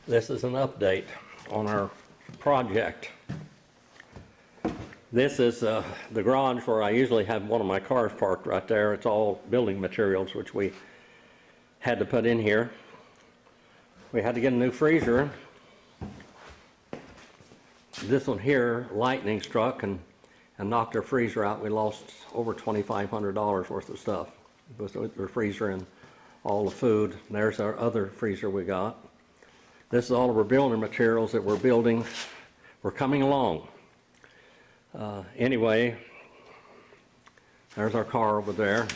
This is an update on our project. This is the garage where I usually have one of my cars parked right there. It's all building materials which we had to put in here. We had to get a new freezer. This one here, lightning struck and knocked our freezer out. We lost over $2,500 worth of stuff with the freezer and all the food. And there's our other freezer we got. This is all of our building materials that we're building. We're coming along. Anyway, there's our car over there.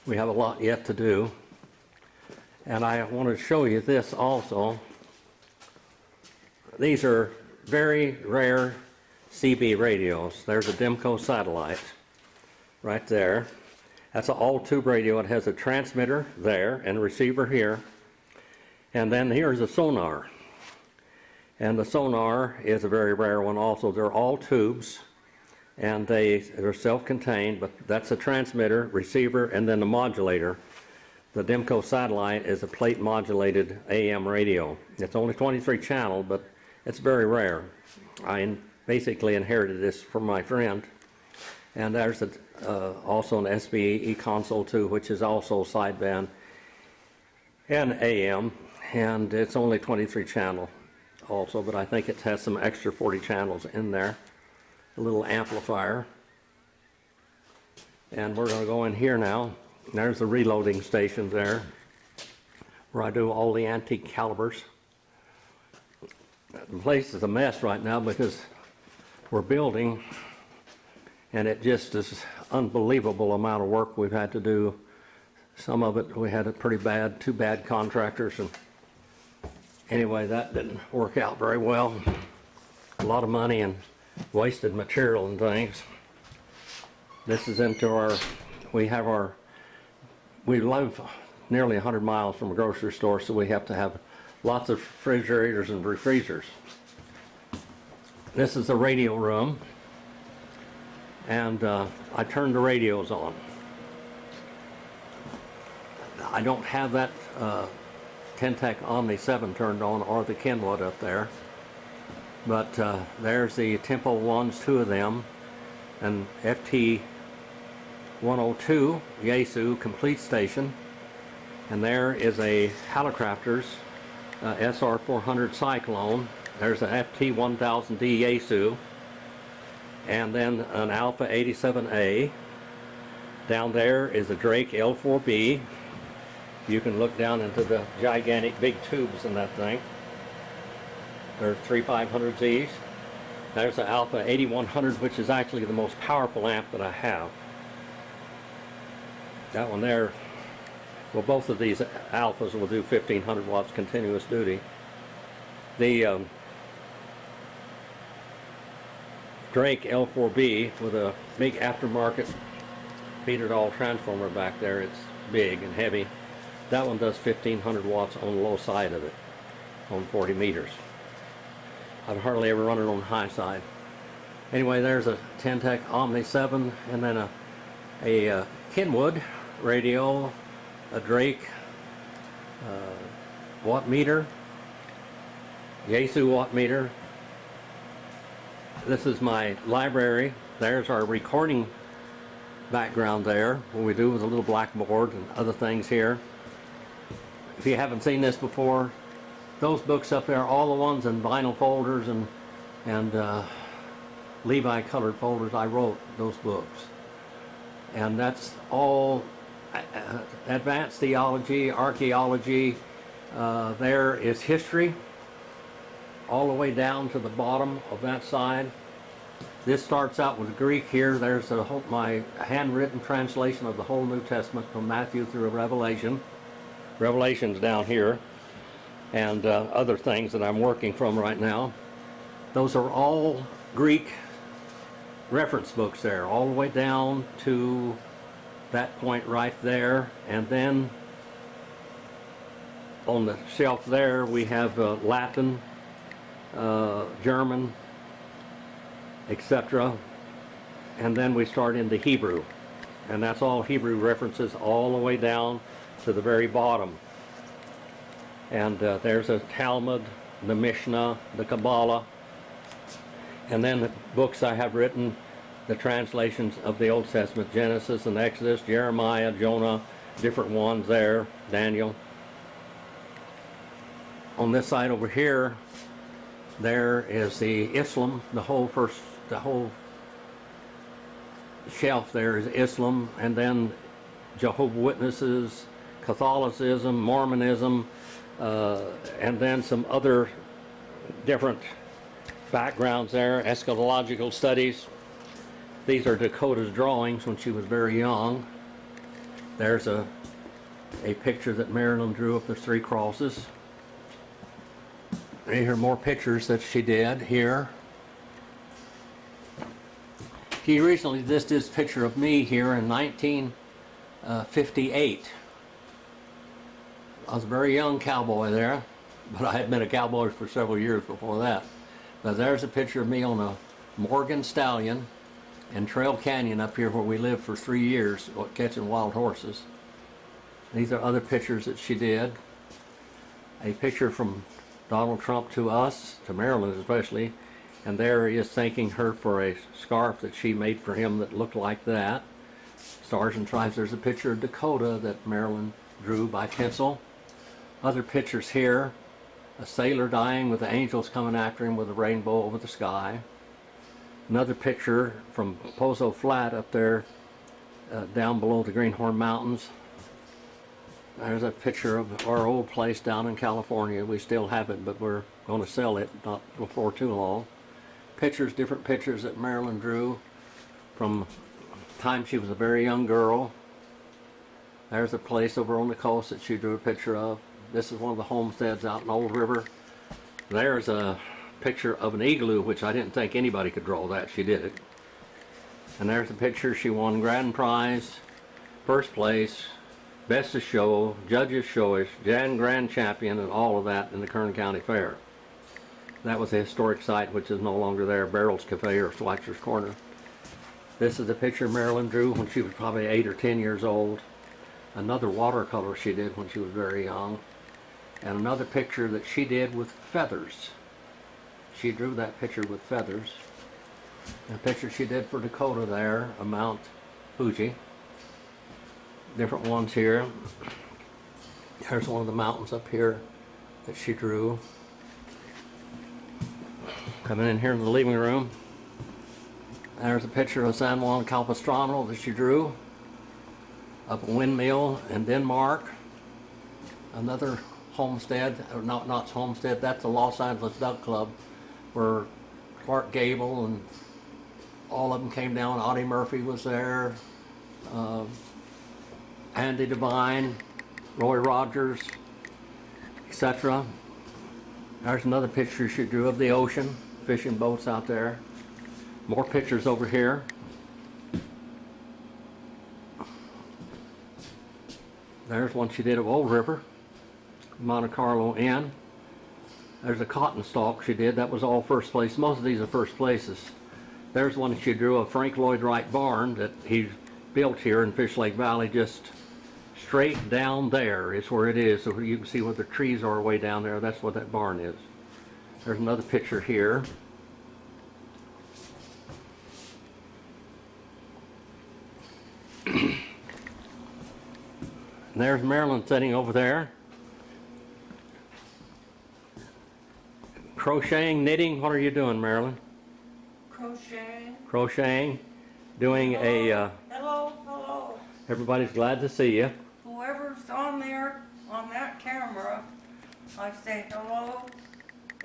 We have a lot yet to do. And I want to show you this also. These are very rare CB radios. There's a Demco satellite right there. That's an all-tube radio. It has a transmitter there and a receiver here. And then here's a sonar. And the sonar is a very rare one also. They're all tubes, and they're self-contained, but that's a transmitter, receiver, and then the modulator. The Demco satellite is a plate modulated AM radio. It's only 23 channel, but it's very rare. I basically inherited this from my friend. And there's also an SBE console too, which is also sideband and AM, and it's only 23 channel also, but I think it has some extra 40 channels in there. A little amplifier. And we're going to go in here now. There's the reloading station there, where I do all the antique calibers. The place is a mess right now because we're building, and it just is unbelievable amount of work we've had to do. Some of it we had it pretty bad, two bad contractors, and anyway, that didn't work out very well. A lot of money and wasted material and things. This is into our, we live nearly 100 miles from a grocery store, so we have to have lots of refrigerators and refreezers. This is the radio room, and I turned the radios on. I don't have that Ten-Tech Omni 7 turned on, or the Kenwood up there, but there's the Tempo 1s, two of them, and FT 102 Yaesu complete station, and there is a Hallicrafters SR 400 Cyclone. There's a FT 1000D Yaesu, and then an Alpha 87A. Down there is a Drake L4B. You can look down into the gigantic big tubes in that thing. There are 3500Zs. There's the Alpha 8100, which is actually the most powerful amp that I have. That one there, well, both of these Alphas will do 1500 watts continuous duty. The Drake L4B with a big aftermarket beat-it-all transformer back there. It's big and heavy. That one does 1500 watts on the low side of it, on 40 meters. I've hardly ever run it on the high side. Anyway, there's a Ten-Tech Omni 7, and then a Kenwood radio, a Drake watt meter, Yaesu watt meter. This is my library. There's our recording background there, what we do with a little blackboard and other things here. If you haven't seen this before, those books up there, all the ones in vinyl folders and Levi colored folders, I wrote those books. And that's all advanced theology, archaeology. There is history all the way down to the bottom of that side. This starts out with Greek here. There's my handwritten translation of the whole New Testament from Matthew through Revelation. Revelation's down here, and other things that I'm working from right now. Those are all Greek reference books there, all the way down to that point right there. And then on the shelf there we have Latin, German, etc. And then we start into Hebrew, and that's all Hebrew references all the way down to the very bottom. And there's a Talmud, the Mishnah, the Kabbalah, and then the books I have written, the translations of the Old Testament, Genesis and Exodus, Jeremiah, Jonah, different ones there, Daniel. On this side over here, there is the Islam, the whole shelf there is Islam, and then Jehovah's Witnesses, Catholicism, Mormonism, and then some other different backgrounds there, eschatological studies. These are Dakota's drawings when she was very young. There's a picture that Marilyn drew of the 3 crosses. And here are more pictures that she did here. He recently did this picture of me here in 1958. I was a very young cowboy there, but I had been a cowboy for several years before that. But there's a picture of me on a Morgan Stallion in Trail Canyon up here where we lived for 3 years catching wild horses. These are other pictures that she did. A picture from Donald Trump to us, to Marilyn especially, and there he is thanking her for a scarf that she made for him that looked like that. Stars and Stripes. There's a picture of Dakota that Marilyn drew by pencil. Other pictures here. A sailor dying with the angels coming after him with a rainbow over the sky. Another picture from Pozo Flat up there down below the Greenhorn Mountains. There's a picture of our old place down in California. We still have it, but we're going to sell it not before too long. Pictures, different pictures that Marilyn drew from the time she was a very young girl. There's a place over on the coast that she drew a picture of. This is one of the homesteads out in Old River. There's a picture of an igloo, which I didn't think anybody could draw that. She did it. And there's a picture she won grand prize, first place, best of show, judges choice, Jan grand champion, and all of that in the Kern County Fair. That was a historic site which is no longer there, Barrel's Cafe or Schweitzer's Corner. This is a picture Marilyn drew when she was probably 8 or 10 years old. Another watercolor she did when she was very young. And another picture that she did with feathers. She drew that picture with feathers. A picture she did for Dakota there, of Mount Fuji. Different ones here. There's one of the mountains up here that she drew. Coming in here in the living room. There's a picture of San Juan Capistrano that she drew. Up a windmill in Denmark. Another homestead, or not homestead, that's the Los Angeles Duck Club, where Clark Gable and all of them came down. Audie Murphy was there, Andy Devine, Roy Rogers, etc. There's another picture she drew of the ocean, fishing boats out there. More pictures over here. There's one she did of Old River, Monte Carlo Inn. There's a cotton stalk she did. That was all first place. Most of these are first places. There's one she drew of Frank Lloyd Wright barn that he built here in Fish Lake Valley. Just straight down there is where it is. So you can see where the trees are way down there. That's what that barn is. There's another picture here. And there's Marilyn sitting over there. Crocheting, knitting, what are you doing, Marilyn? Crocheting. Crocheting, doing hello. a... Hello. Everybody's glad to see you. Whoever's on there, on that camera, I say hello,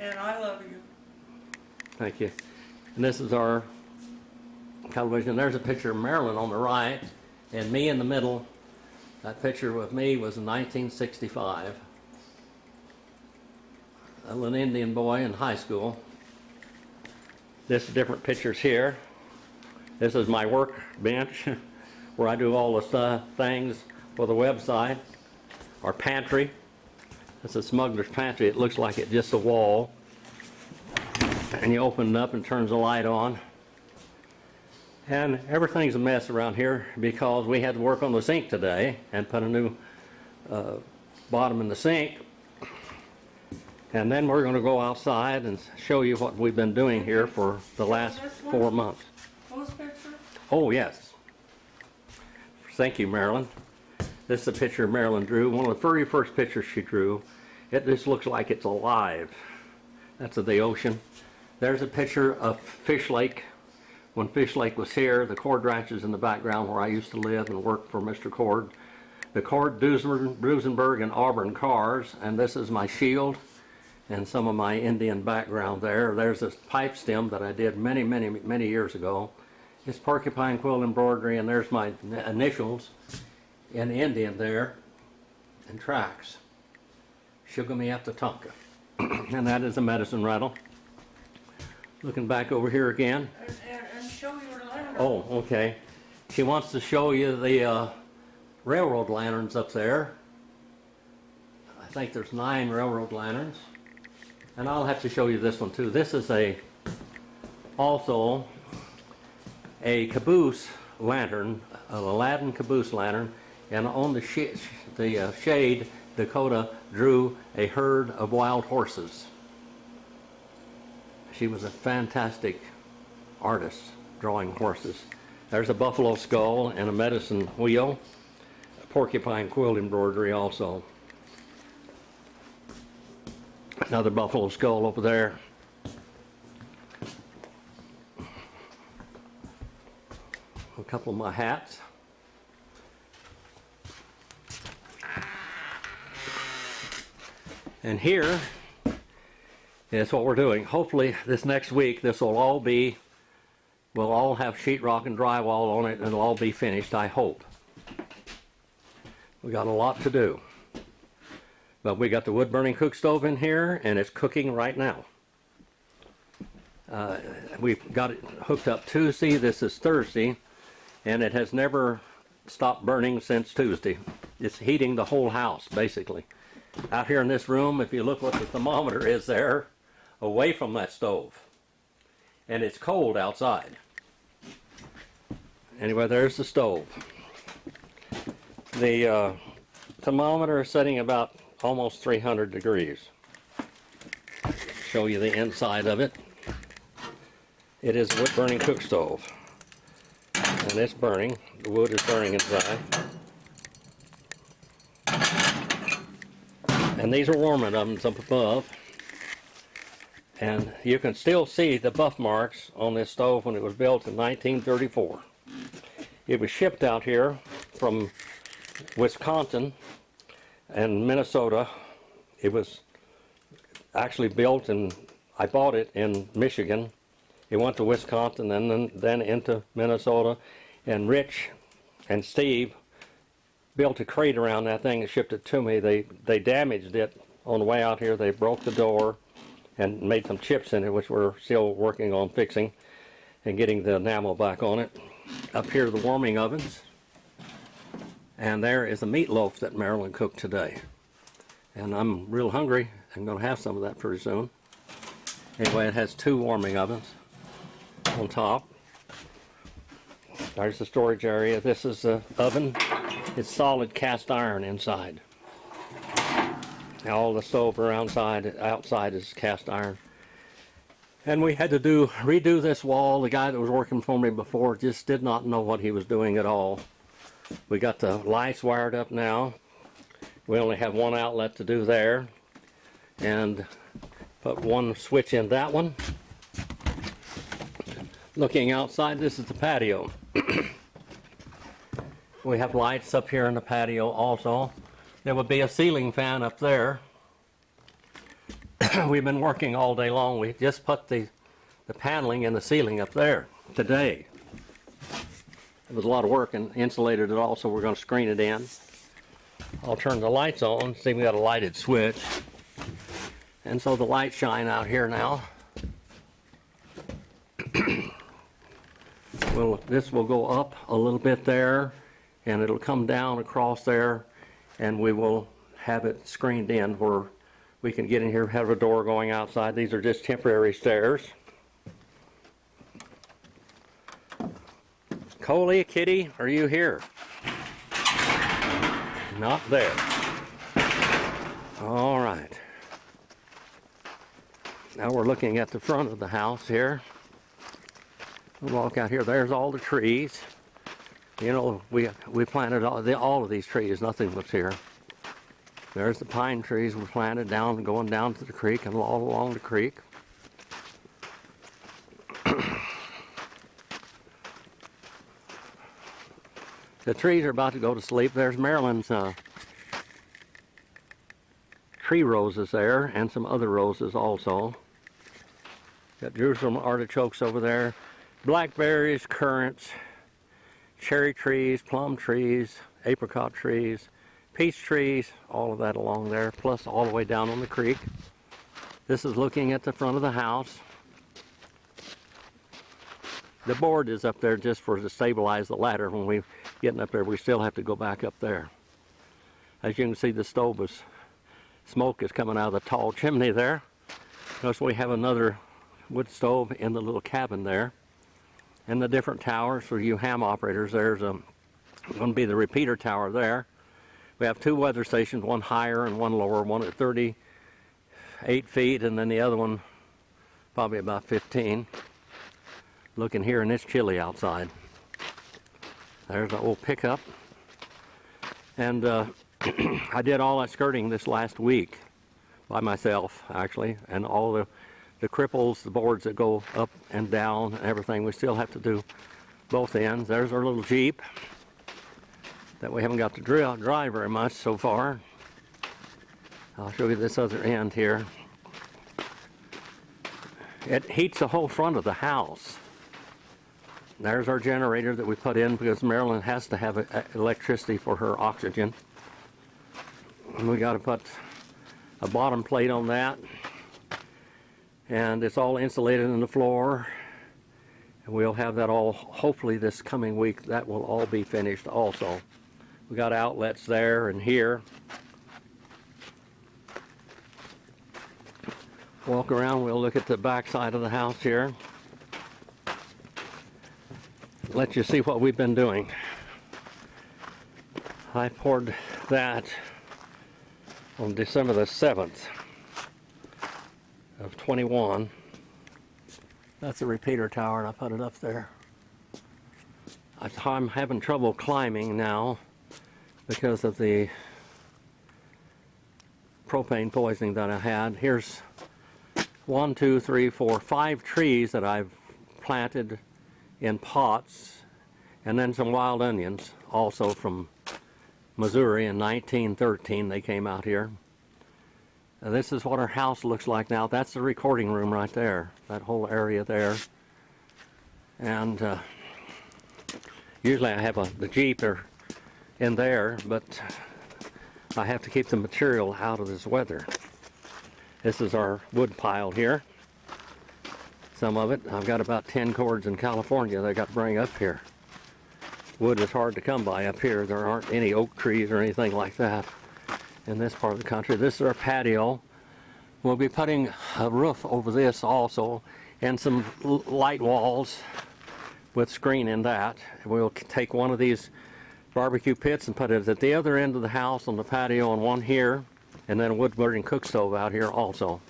and I love you. Thank you. And this is our television. There's a picture of Marilyn on the right, and me in the middle. That picture with me was in 1965. A little Indian boy in high school. This is different pictures here. This is my work bench where I do all the things for the website. Our pantry. That's a smuggler's pantry. It looks like it's just a wall. And you open it up and turns the light on. And everything's a mess around here because we had to work on the sink today and put a new bottom in the sink. And then we're going to go outside and show you what we've been doing here for the last 4 months. Those pictures? Oh, yes. Thank you, Marilyn. This is a picture Marilyn drew. One of the very first pictures she drew. It just looks like it's alive. That's of the ocean. There's a picture of Fish Lake. When Fish Lake was here, the Cord Ranch is in the background where I used to live and work for Mr. Cord. The Cord, Duesenberg, and Auburn cars, and this is my shield and some of my Indian background there. There's this pipe stem that I did many years ago. It's porcupine quill embroidery, and there's my initials in Indian there, and tracks. Shugamiatatonka. And that is a medicine rattle. Looking back over here again. And show your lantern. Oh, okay. She wants to show you the railroad lanterns up there. I think there's 9 railroad lanterns. And I'll have to show you this one too. This is also a caboose lantern, an Aladdin caboose lantern, and on the shade, Dakota drew a herd of wild horses. She was a fantastic artist drawing horses. There's a buffalo skull and a medicine wheel, a porcupine quill embroidery also. Another buffalo skull over there. A couple of my hats. And here is what we're doing. Hopefully this next week this will all be, we'll all have sheetrock and drywall on it and it'll all be finished, I hope. We got a lot to do. But we got the wood burning cook stove in here and it's cooking right now. We've got it hooked up Tuesday, this is Thursday, and it has never stopped burning since Tuesday. It's heating the whole house basically. Out here in this room, if you look what the thermometer is there, away from that stove. And it's cold outside. Anyway, there's the stove. The thermometer is setting about almost 300 degrees. Show you the inside of it. It is a wood burning cook stove. And it's burning. The wood is burning inside. And these are warming ovens up above. And you can still see the buff marks on this stove when it was built in 1934. It was shipped out here from Wisconsin and Minnesota. It was actually built and I bought it in Michigan. It went to Wisconsin and then into Minnesota. And Rich and Steve built a crate around that thing and shipped it to me. They damaged it on the way out here. They broke the door and made some chips in it, which we're still working on fixing and getting the enamel back on it. Up here are the warming ovens. And there is a meatloaf that Marilyn cooked today. And I'm real hungry. I'm going to have some of that pretty soon. Anyway, it has 2 warming ovens on top. There's the storage area. This is the oven. It's solid cast iron inside. All the stove around outside is cast iron. And we had to redo this wall. The guy that was working for me before just did not know what he was doing at all. We got the lights wired up now. We only have 1 outlet to do there. And put 1 switch in that one. Looking outside, this is the patio. We have lights up here in the patio also. There would be a ceiling fan up there. We've been working all day long. We just put the paneling in the ceiling up there today. It was a lot of work and insulated it all, so we're going to screen it in. I'll turn the lights on. See, we got a lighted switch. And so the lights shine out here now. Well, this will go up a little bit there, and it'll come down across there, and we will have it screened in where we can get in here, have a door going outside. These are just temporary stairs. Coley, Kitty, are you here? Not there. All right. Now we're looking at the front of the house here. We'll walk out here. There's all the trees. You know, we planted all of these trees. Nothing was here. There's the pine trees we planted going down to the creek and all along the creek. The trees are about to go to sleep. There's Maryland's tree roses there and some other roses also. Got Jerusalem artichokes over there. Blackberries, currants, cherry trees, plum trees, apricot trees, peach trees, all of that along there, plus all the way down on the creek. This is looking at the front of the house. The board is up there just to stabilize the ladder. When we get up there, we still have to go back up there. As you can see, the smoke is coming out of the tall chimney there. Notice we have another wood stove in the little cabin there. And the different towers for you ham operators, there's going to be the repeater tower there. We have two weather stations, one higher and one lower, one at 38 feet and then the other one probably about 15. Looking here and it's chilly outside. There's an old pickup. And I did all that skirting this last week by myself actually, and all the cripples, the boards that go up and down and everything, we still have to do both ends. There's our little Jeep that we haven't got to drive very much so far. I'll show you this other end here. It heats the whole front of the house. There's our generator that we put in because Maryland has to have electricity for her oxygen. And we got to put a bottom plate on that. And it's all insulated in the floor. And we'll have that all, hopefully this coming week, that will all be finished also. We got outlets there and here. Walk around, we'll look at the back side of the house here. Let you see what we've been doing. I poured that on December the 7th of 21. That's a repeater tower and I put it up there. I'm having trouble climbing now because of the propane poisoning that I had. Here's 1, 2, 3, 4, 5 trees that I've planted in pots, and then some wild onions also from Missouri in 1913. They came out here. This is what our house looks like now. That's the recording room right there, that whole area there. And usually I have the Jeep in there, but I have to keep the material out of this weather. This is our wood pile here. Some of it, I've got about 10 cords in California that I got to bring up here. Wood is hard to come by up here. There aren't any oak trees or anything like that in this part of the country. This is our patio. We'll be putting a roof over this also, and some light walls with screen in that. We'll take one of these barbecue pits and put it at the other end of the house on the patio, and one here, and then a wood burning cook stove out here also.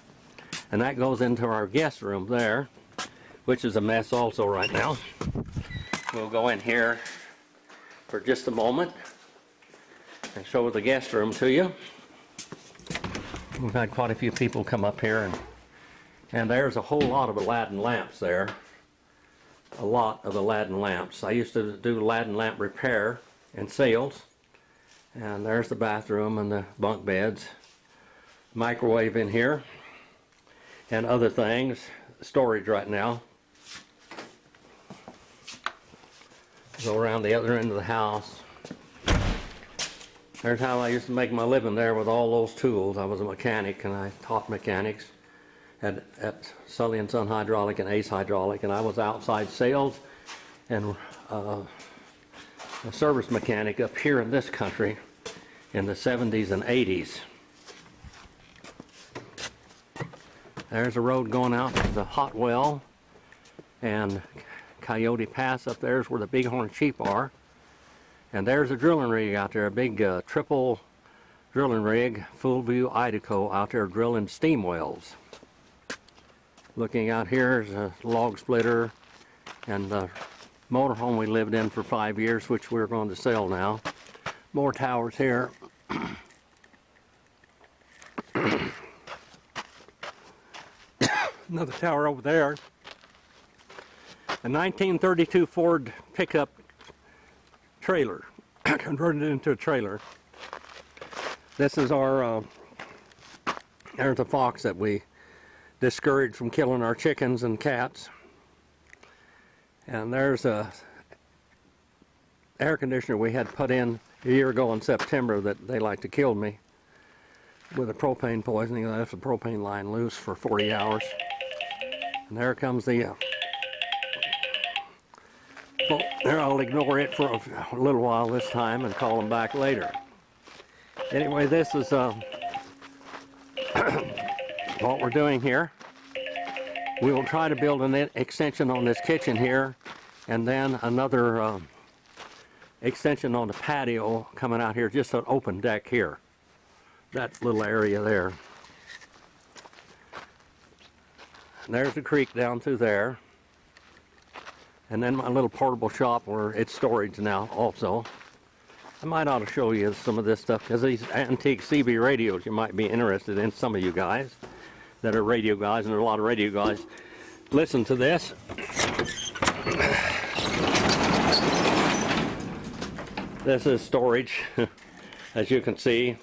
And that goes into our guest room there, which is a mess also right now. We'll go in here for just a moment and show the guest room to you. We've had quite a few people come up here, and there's a whole lot of Aladdin lamps there. A lot of Aladdin lamps. I used to do Aladdin lamp repair and sales. And there's the bathroom and the bunk beds. Microwave in here. And other things. Storage right now. Go around the other end of the house. There's how I used to make my living there with all those tools. I was a mechanic and I taught mechanics at Sully & Son Hydraulic and Ace Hydraulic, and I was outside sales and a service mechanic up here in this country in the 70s and 80s. There's a road going out to the Hot Well, and Coyote Pass up there is where the bighorn sheep are. And there's a drilling rig out there, a big triple drilling rig, full view Idaho out there drilling steam wells. Looking out here is a log splitter and the motorhome we lived in for 5 years, which we're going to sell now. More towers here. Another tower over there. A 1932 Ford pickup trailer, converted into a trailer. This is our, there's a fox that we discouraged from killing our chickens and cats. And there's a air conditioner we had put in a year ago in September that they like to kill me with a propane poisoning. I left the propane line loose for 40 hours. And there comes the, well, there, I'll ignore it for a little while this time and call them back later. Anyway, this is what we're doing here. We will try to build an extension on this kitchen here, and then another extension on the patio coming out here, just an open deck here. That little area there. And there's the creek down through there. And then my little portable shop where it's storage now also. I might ought to show you some of this stuff, because these antique CB radios you might be interested in, some of you guys that are radio guys, and there are a lot of radio guys. Listen to this. This is storage, as you can see.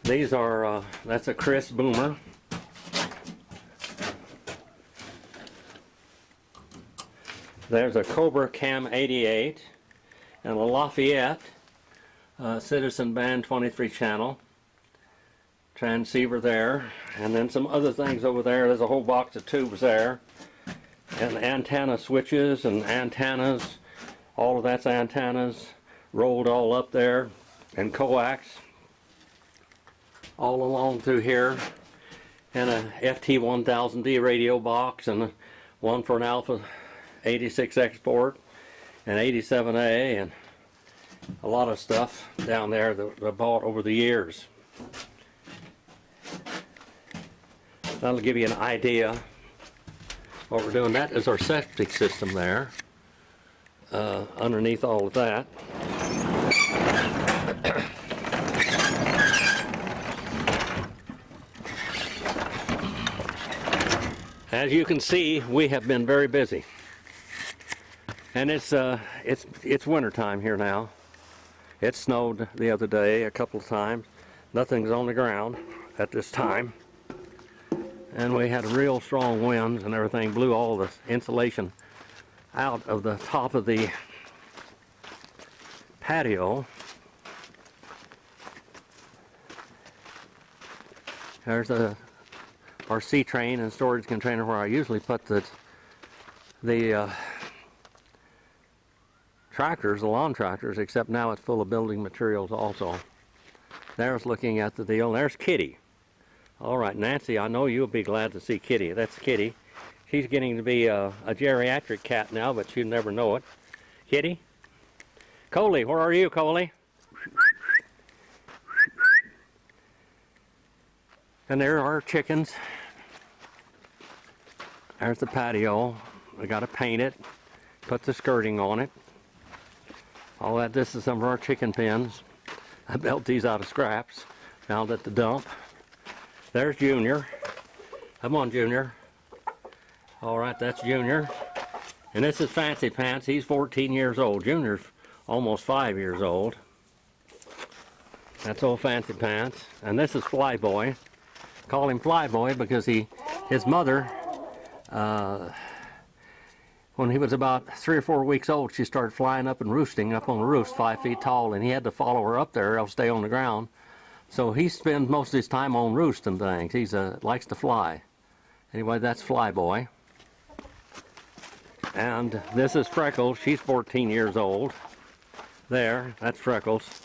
These are, that's a Chris Boomer. There's a Cobra Cam 88 and a Lafayette Citizen Band 23 channel transceiver there, and then some other things over there. There's a whole box of tubes there, and antenna switches and antennas. All of that's antennas rolled all up there, and coax all along through here, and a FT1000D radio box, and one for an Alpha 86 export and 87A, and a lot of stuff down there that I bought over the years. That'll give you an idea what we're doing. That is our septic system there, underneath all of that. As you can see, we have been very busy. And it's winter time here now. It snowed the other day a couple of times. Nothing's on the ground at this time. And we had real strong winds and everything, blew all the insulation out of the top of the patio. There's our sea train and storage container where I usually put the tractors, the lawn tractors, except now it's full of building materials also. There's looking at the deal. There's Kitty. All right, Nancy, I know you'll be glad to see Kitty. That's Kitty. She's getting to be a geriatric cat now, but you never know it. Kitty? Coley, where are you, Coley? And there are our chickens. There's the patio. We got to paint it, put the skirting on it. All that, this is some of our chicken pens. I built these out of scraps, found at the dump. There's Junior. Come on, Junior. All right, that's Junior. And this is Fancy Pants. He's 14 years old. Junior's almost 5 years old. That's old Fancy Pants. And this is Flyboy. Call him Flyboy because his mother, when he was about 3 or 4 weeks old, she started flying up and roosting up on the roof 5 feet tall, and he had to follow her up there or else stay on the ground. So he spends most of his time on roost and things. He likes to fly. Anyway, that's Flyboy. And this is Freckles. She's 14 years old. There, that's Freckles.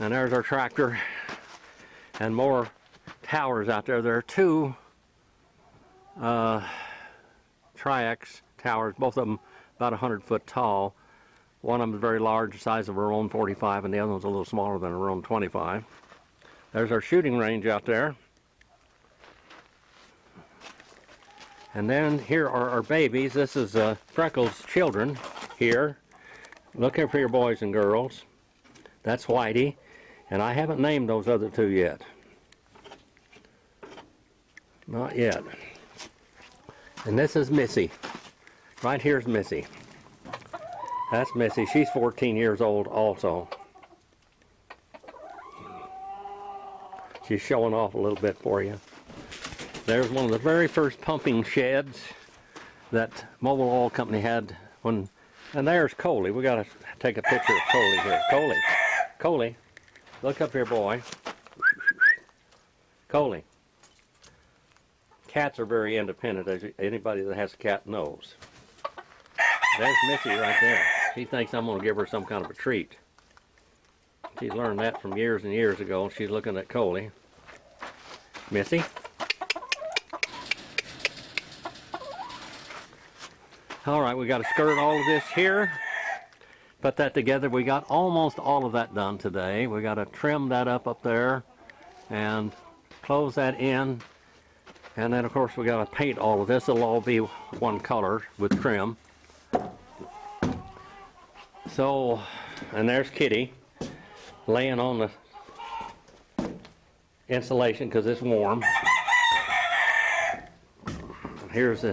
And there's our tractor and more towers out there. There are 2 Triax towers, both of them about 100 foot tall. One of them is very large, the size of a Roan 45, and the other one's a little smaller than a Roan 25. There's our shooting range out there. And then here are our babies. This is Freckles' children here. Look here for your boys and girls. That's Whitey. And I haven't named those other two yet. Not yet. And this is Missy. Right here's Missy. That's Missy. She's 14 years old also. She's showing off a little bit for you. There's one of the very first pumping sheds that Mobile Oil Company had when, and there's Coley. We got to take a picture of Coley here. Coley. Coley. Look up here, boy. Coley. Cats are very independent, as anybody that has a cat knows. There's Missy right there. She thinks I'm going to give her some kind of a treat. She's learned that from years and years ago. She's looking at Coley. Missy. All right, we got to skirt all of this here. Put that together. We got almost all of that done today. We got to trim that up there and close that in. And then, of course, we got to paint all of this. It'll all be one color with trim. So, and there's Kitty laying on the insulation because it's warm. And here's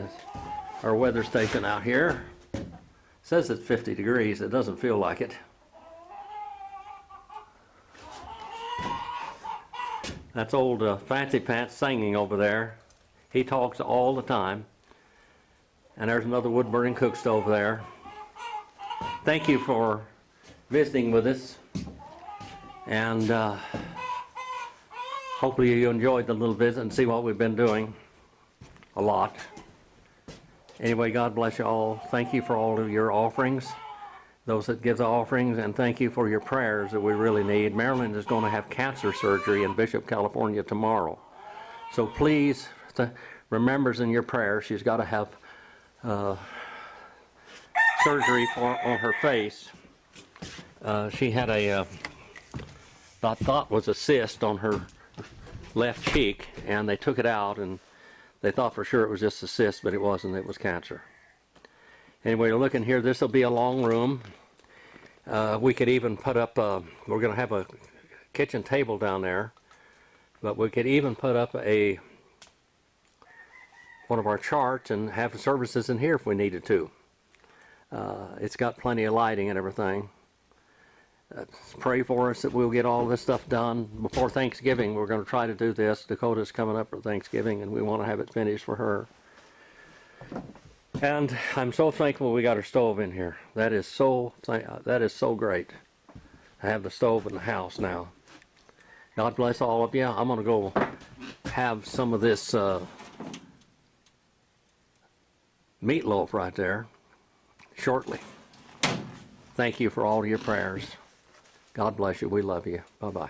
our weather station out here. It says it's 50 degrees. It doesn't feel like it. That's old Fancy Pants singing over there. He talks all the time. And there's another wood-burning cook stove there. Thank you for visiting with us. And hopefully you enjoyed the little visit and see what we've been doing. A lot. Anyway, God bless you all. Thank you for all of your offerings, those that give the offerings, and thank you for your prayers that we really need. Marilyn is going to have cancer surgery in Bishop, California tomorrow. So please, remembers in your prayers, she's got to have surgery on her face. She had a thought was a cyst on her left cheek, and they took it out, and they thought for sure it was just a cyst, but it wasn't. It was cancer. Anyway, look in here. This will be a long room. We could even put up, we're going to have a kitchen table down there, but we could even put up one of our charts and have services in here if we needed to. It's got plenty of lighting and everything. Pray for us that we'll get all this stuff done before Thanksgiving. We're going to try to do this. Dakota's coming up for Thanksgiving, and we want to have it finished for her. And I'm so thankful we got our stove in here. That is so great. I have the stove in the house now. God bless all of you. I'm going to go have some of this meatloaf right there shortly. Thank you for all your prayers. God bless you. We love you. Bye-bye.